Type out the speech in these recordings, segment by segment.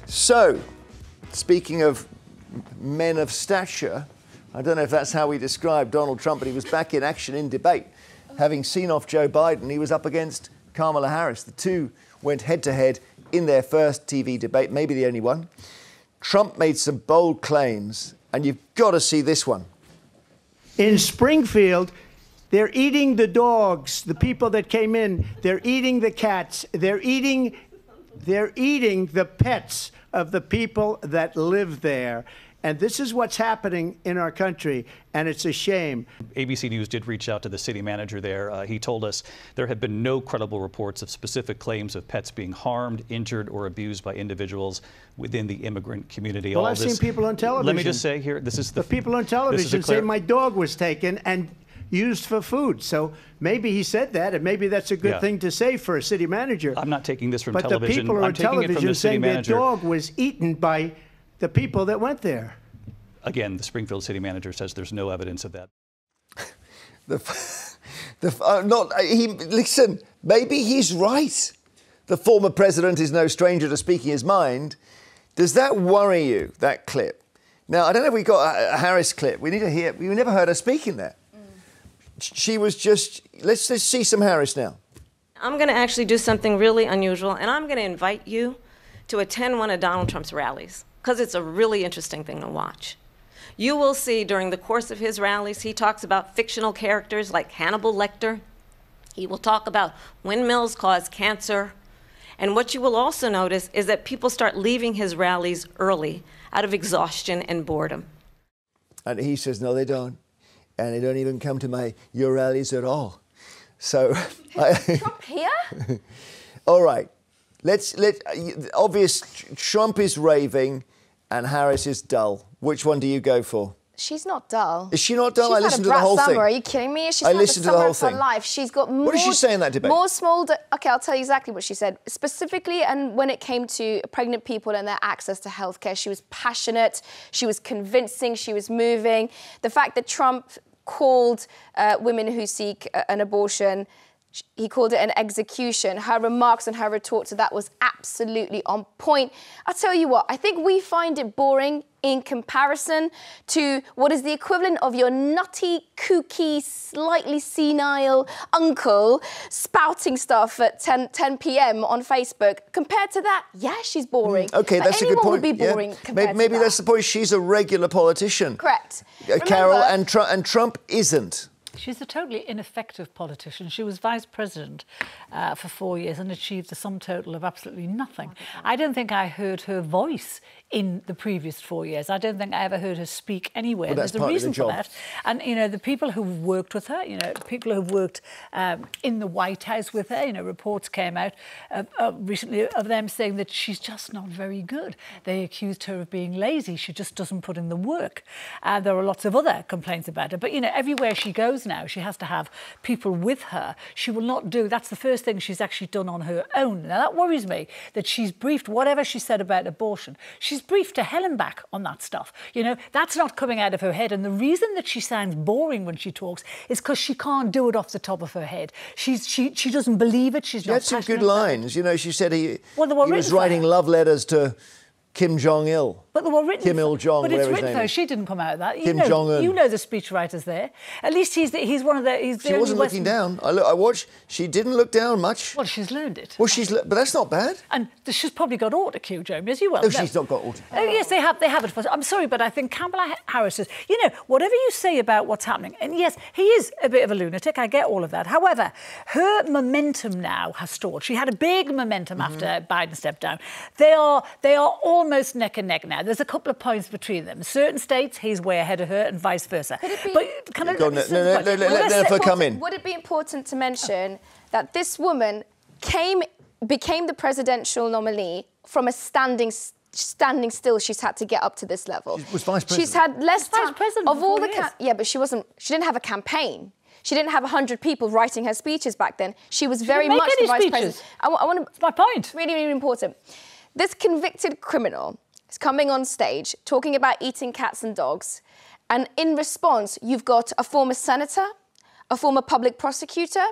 So, speaking of men of stature, I don't know if that's how we describe Donald Trump, but he was back in action in debate. Having seen off Joe Biden, he was up against Kamala Harris. The two went head-to-head in their first TV debate, maybe the only one. Trump made some bold claims, and you've got to see this one. In Springfield, they're eating the dogs, the people that came in. They're eating the cats. They're eating the pets of the people that live there. And this is what's happening in our country, and it's a shame. ABC News did reach out to the city manager there. He told us there have been no credible reports of specific claims of pets being harmed, injured, or abused by individuals within the immigrant community. Well, I've seen people on television. Let me just say here, this is the people on television say my dog was taken and used for food. So maybe he said that, and maybe that's a good thing to say for a city manager. I'm not taking this from television. television. But the people I'm on taking it from television the city saying manager. their dog was eaten by the people that went there. Again, the Springfield city manager says there's no evidence of that. Listen, maybe he's right. The former president is no stranger to speaking his mind. Does that worry you, that clip? Now, I don't know if we got a Harris clip. We need to hear. We never heard her speaking there. She was just. Let's see some Harris now. I'm going to actually do something really unusual, and I'm going to invite you to attend one of Donald Trump's rallies, because it's a really interesting thing to watch. You will see during the course of his rallies, he talks about fictional characters like Hannibal Lecter. He will talk about windmills cause cancer. And what you will also notice is that people start leaving his rallies early out of exhaustion and boredom. And he says, no, they don't. And they don't even come to your rallies at all. So, Trump here? All right. Obvious, Trump is raving and Harris is dull. Which one do you go for? She's not dull. Is she not dull? I listened to had a the whole brat thing. summer. Are you kidding me? She's I had listened the to the whole summer thing. of her life. She's got more. What did she say in that debate? More small. Okay, I'll tell you exactly what she said. Specifically, and when it came to pregnant people and their access to healthcare, she was passionate. She was convincing. She was moving. The fact that Trump called women who seek an abortion, he called it an execution. Her remarks and her retort to that was absolutely on point. I'll tell you what, I think we find it boring in comparison to what is the equivalent of your nutty, kooky, slightly senile uncle spouting stuff at 10 p.m. on Facebook. Compared to that, yeah, she's boring. Okay, that's a good point. Anyone would be boring compared maybe to that. that's the point. She's a regular politician. Correct. Carole, and Trump isn't. She's a totally ineffective politician. She was vice president for 4 years and achieved a sum total of absolutely nothing. I don't think I heard her voice in the previous 4 years. I don't think I ever heard her speak anywhere. Well, there's a reason for that. And, you know, the people who've worked with her, you know, people who've worked in the White House with her, you know, reports came out recently of them saying that she's just not very good. They accused her of being lazy. She just doesn't put in the work. There are lots of other complaints about her. But, you know, everywhere she goes now, she has to have people with her. She will not do, that's the first thing she's actually done on her own. Now, that worries me, that she's briefed whatever she said about abortion. She's briefed to hell and back on that stuff. You know, that's not coming out of her head. And the reason that she sounds boring when she talks is because she can't do it off the top of her head. She doesn't believe it. She's not passionate. She had some good lines. You know, she said he was writing love letters to Kim Jong-il. But they were written. Kim Il-jong, but it's written though. She didn't come out of that. Kim Jong-un. You know the speechwriters there. At least he's one of the. She wasn't looking down. I watched. She didn't look down much. Well, she's learned it. Well, but that's not bad. And she's probably got autocue, Jeremy, as you well know. No, she's not got autocue. Oh, yes, they have it. I'm sorry, but I think Kamala Harris says, you know, whatever you say about what's happening, and yes, he is a bit of a lunatic. I get all of that. However, her momentum now has stalled. She had a big momentum after Biden stepped down. They are almost neck and neck now. There's a couple of points between them. Certain states, he's way ahead of her, and vice versa. Could it be? But can let Nelufar come in. Would it be important to mention that this woman became the presidential nominee from a standing still? She's had to get up to this level. She was vice president. She's had less time of all the yeah, but she didn't have a campaign. She didn't have 100 people writing her speeches back then. She was very much the vice president. I want to. That's my point. Really, really important. This convicted criminal is coming on stage talking about eating cats and dogs, and in response, you've got a former senator, a former public prosecutor,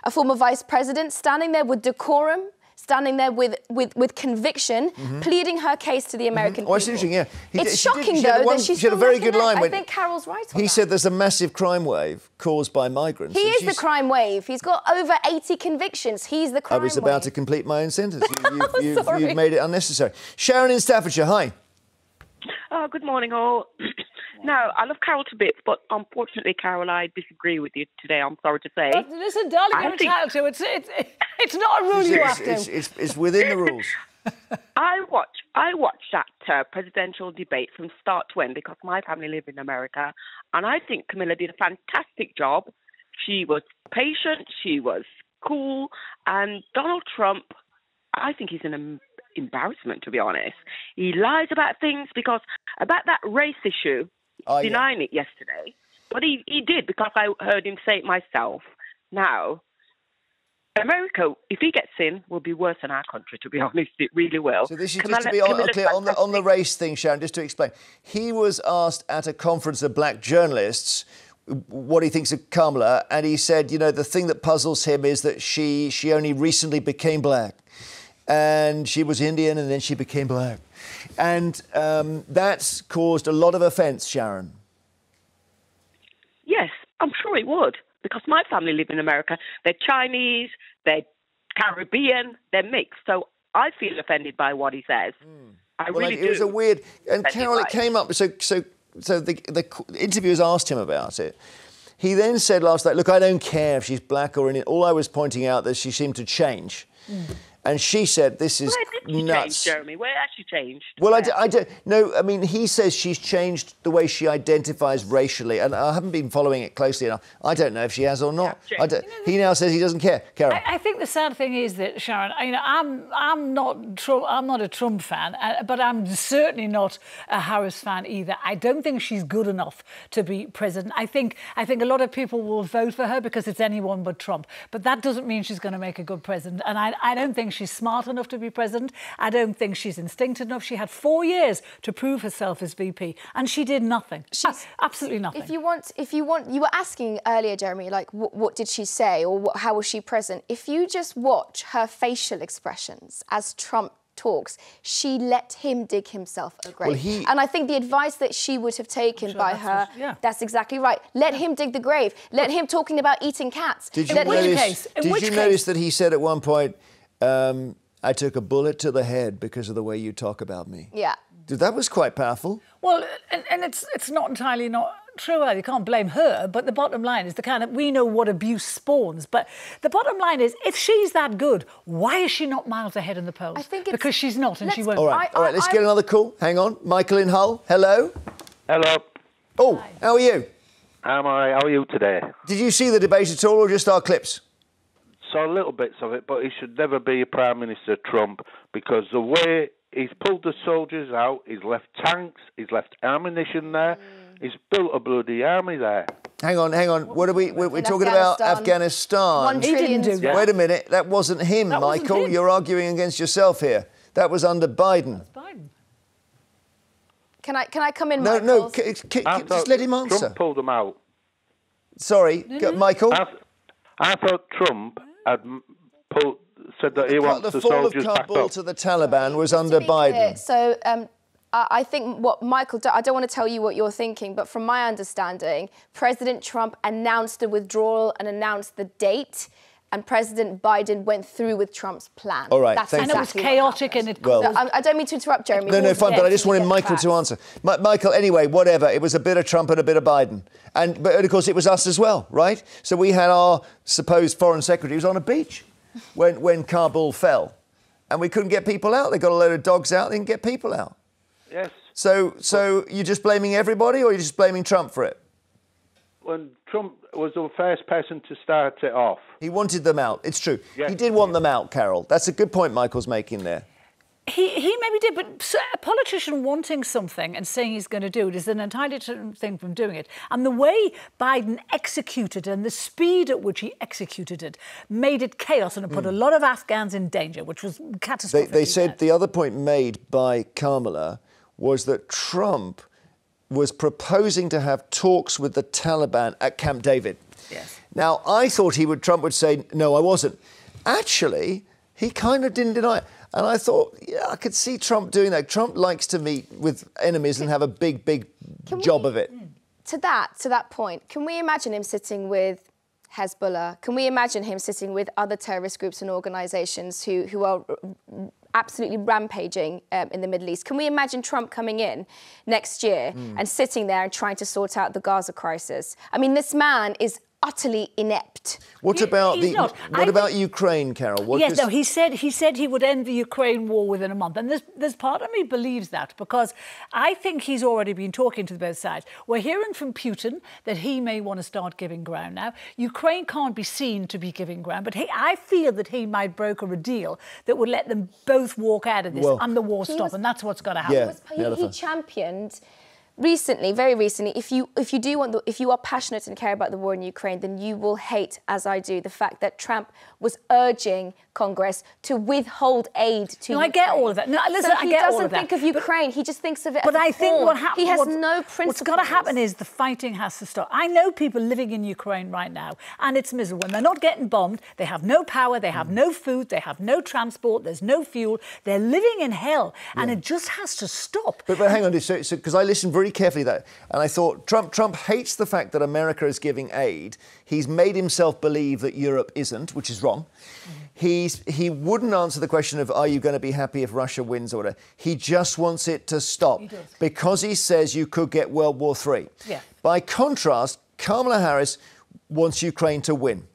a former vice president standing there with decorum, standing there with conviction, pleading her case to the American people. Oh, it's interesting, yeah. It's shocking, though, that she's She had a very good line. I think Carole's right on He that. said there's a massive crime wave caused by migrants. He is the crime wave. He's got over 80 convictions. He's the crime wave. I was about to complete my own sentence. Sorry. You've made it unnecessary. Sharon in Staffordshire, hi. Good morning, all. Now, I love Carole to bits, but unfortunately, Carole, I disagree with you today. I'm sorry to say. Listen, darling, you're entitled to. It's not a rule you have to. It's within the rules. I watched that presidential debate from start to end because my family live in America, and I think Camilla did a fantastic job. She was patient, she was cool, and Donald Trump, I think he's an embarrassment, to be honest. He lies about things because about that race issue, denying it yesterday, but he did because I heard him say it myself. Now, America, if he gets in, will be worse than our country, to be honest. It really will. So this is just to be clear on the race thing, Sharon, just to explain. He was asked at a conference of black journalists what he thinks of Kamala, and he said, you know, the thing that puzzles him is that she only recently became black. And she was Indian, and then she became black. And that's caused a lot of offence, Sharon. Yes, I'm sure it would, because my family live in America. They're Chinese, they're Caribbean, they're mixed. So I feel offended by what he says. I really do. It was a weird... And Carole, it came up... So the interviewers asked him about it. He then said last night, look, I don't care if she's black or Indian. All I was pointing out that she seemed to change. And she said, this is nuts. Changed, Jeremy? Where has she changed? Well, I don't know. I mean, he says she's changed the way she identifies racially, and I haven't been following it closely enough. I don't know if she has or not. He now says he doesn't care. Carole. I think the sad thing is that, Sharon, you know, I'm not a Trump fan, but I'm certainly not a Harris fan either. I don't think she's good enough to be president. I think a lot of people will vote for her because it's anyone but Trump. But that doesn't mean she's going to make a good president. And I don't think she's smart enough to be president. I don't think she's instinctive enough. She had 4 years to prove herself as VP, and she did nothing. Absolutely nothing. If you want, you were asking earlier, Jeremy, like what did she say or how was she present? If you just watch her facial expressions as Trump talks, she let him dig himself a grave. And I think the advice that she would have taken by her, that's exaczly right. Let him dig the grave. Let him talking about eating cats. Did you notice that he said at one point, I took a bullet to the head because of the way you talk about me? Yeah. That was quite powerful. Well, and it's not entirely not true. You can't blame her, but the bottom line is we know what abuse spawns, but the bottom line is, if she's that good, why is she not miles ahead in the polls? I think because she's not, and she won't. All right, let's get another call. Hang on. Michael in Hull, hello. Hello. Oh, hi. How are you? I'm all right. How are you today? Did you see the debate at all, or just our clips? Saw little bits of it, but he should never be a Prime Minister, Trump, because the way he's pulled the soldiers out, he's left tanks, he's left ammunition there, he's built a bloody army there. Hang on. What are we're talking about Afghanistan. $1 trillion. Yeah. Wait a minute, that wasn't him, that Michael. Wasn't him. You're arguing against yourself here. That was under Biden. That's Biden. Can I come in, No, Michael? just let him answer. Trump pulled them out. Sorry, Michael. I thought Trump had said that he wants the soldiers back up. The fall of Kabul to the Taliban was under Biden. So I think what Michael, I don't want to tell you what you're thinking, but from my understanding, President Trump announced the withdrawal and announced the date, and President Biden went through with Trump's plan. All right, That's and exactly it was chaotic and it caused... I don't mean to interrupt, Jeremy. No, fine, but I just wanted Michael to answer. Michael, anyway, whatever. It was a bit of Trump and a bit of Biden. But of course, it was us as well, right? So we had our supposed foreign secretary was on a beach when Kabul fell. And we couldn't get people out. They got a load of dogs out. They didn't get people out. Yes. So you're just blaming everybody, or you're just blaming Trump for it? When Trump was the first person to start it off. He wanted them out. It's true. Yes. He did want them out, Carole. That's a good point Michael's making there. He maybe did, but a politician wanting something and saying he's going to do it is an entirely different thing from doing it. And the way Biden executed it and the speed at which he executed it made it chaos and it put a lot of Afghans in danger, which was catastrophic. They said the other point made by Kamala was that Trump was proposing to have talks with the Taliban at Camp David. Yes. Now, I thought Trump would say, no, I wasn't. Actually, he kind of didn't deny it. And I thought, yeah, I could see Trump doing that. Trump likes to meet with enemies and have a big job of it. To that point, can we imagine him sitting with Hezbollah? Can we imagine him sitting with other terrorist groups and organisations who are absolutely rampaging in the Middle East? Can we imagine Trump coming in next year and sitting there and trying to sort out the Gaza crisis? I mean, this man is utterly inept. What about Ukraine, Carole? Yes, no, he said he would end the Ukraine war within a month. And there's part of me believes that, because I think he's already been talking to both sides. We're hearing from Putin that he may want to start giving ground now. Ukraine can't be seen to be giving ground, but I feel that he might broker a deal that would let them both walk out of this and the war stop, and that's what's got to happen. He championed recently, very recently, if you are passionate and care about the war in Ukraine, then you will hate, as I do, the fact that Trump was urging Congress to withhold aid to Ukraine. I get all of that. No, listen, so he doesn't think of Ukraine. He just thinks of it as a I think what happens, he has no principles. What's got to happen is the fighting has to stop. I know people living in Ukraine right now, and it's miserable. When they're not getting bombed, they have no power, they have no food, they have no transport, there's no fuel. They're living in hell, and it just has to stop. But hang on, because I listened very carefully to that, and I thought Trump hates the fact that America is giving aid. He's made himself believe that Europe isn't, which is wrong. He wouldn't answer the question of, are you going to be happy if Russia wins or whatever. He just wants it to stop because he says you could get World War III. Yeah. By contrast, Kamala Harris wants Ukraine to win.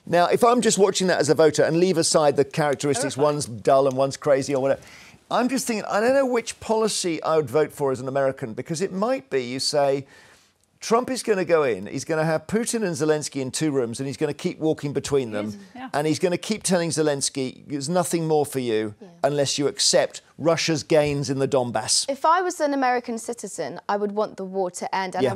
Now, if I'm just watching that as a voter and leave aside the characteristics, one's dull and one's crazy or whatever, I'm just thinking, I don't know which policy I would vote for as an American, because it might be, you say, Trump is going to go in, he's going to have Putin and Zelensky in 2 rooms, and he's going to keep walking between them. And he's going to keep telling Zelensky, there's nothing more for you unless you accept Russia's gains in the Donbass. If I was an American citizen, I would want the war to end, and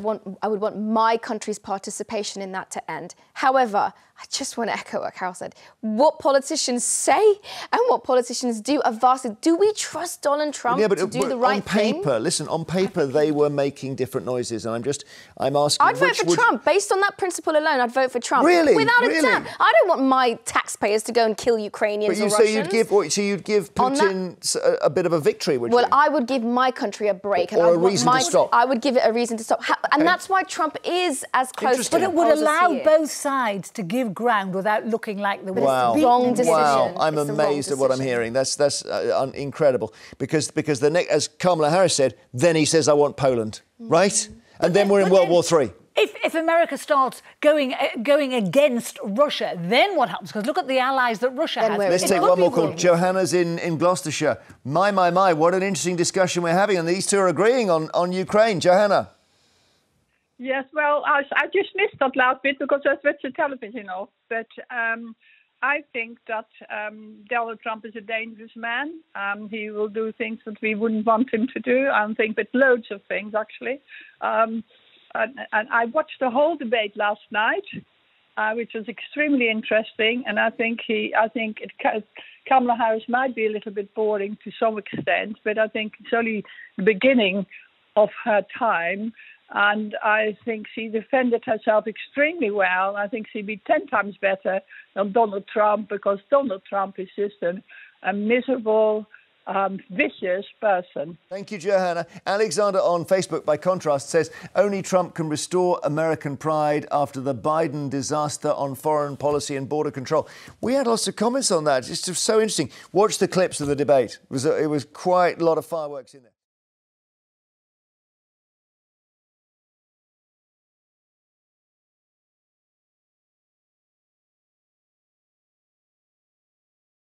I would want my country's participation in that to end. However, I just want to echo what Carole said. What politicians say and what politicians do are vastly... Do we trust Donald Trump to do the right thing? On paper, listen, on paper, they were making different noises, and I'm asking... I'd vote for Trump. Based on that principle alone, I'd vote for Trump. Really? Without a doubt. I don't want my taxpayers to go and kill Ukrainians or Russians. So you'd give Putin a bit of a victory, would you? Well, I would give my country a break. Or a reason to stop. I would give it a reason to stop. And that's why Trump is as close to But it would allow both sides to give ground without looking like the wrong decision. Wow, I'm amazed at what I'm hearing. That's incredible. Because as Kamala Harris said, then he says, I want Poland, right? And then we're in World War III. If America starts going against Russia, then what happens? Because look at the allies that Russia has. Let's take one more call. Johanna's in Gloucestershire. My, what an interesting discussion we're having. And these two are agreeing on Ukraine. Johanna. Yes, well, I just missed that last bit because I switched the television off. But I think that Donald Trump is a dangerous man. He will do things that we wouldn't want him to do. I think with loads of things, actually. And I watched the whole debate last night, which was extremely interesting. And I think Kamala Harris might be a little bit boring to some extent, but I think it's only the beginning of her time. And I think she defended herself extremely well. I think she'd be 10 times better than Donald Trump, because Donald Trump is just a miserable, vicious person. Thank you, Johanna. Alexander on Facebook, by contrast, says only Trump can restore American pride after the Biden disaster on foreign policy and border control. We had lots of comments on that. It's just so interesting. Watch the clips of the debate. It was quite a lot of fireworks in there.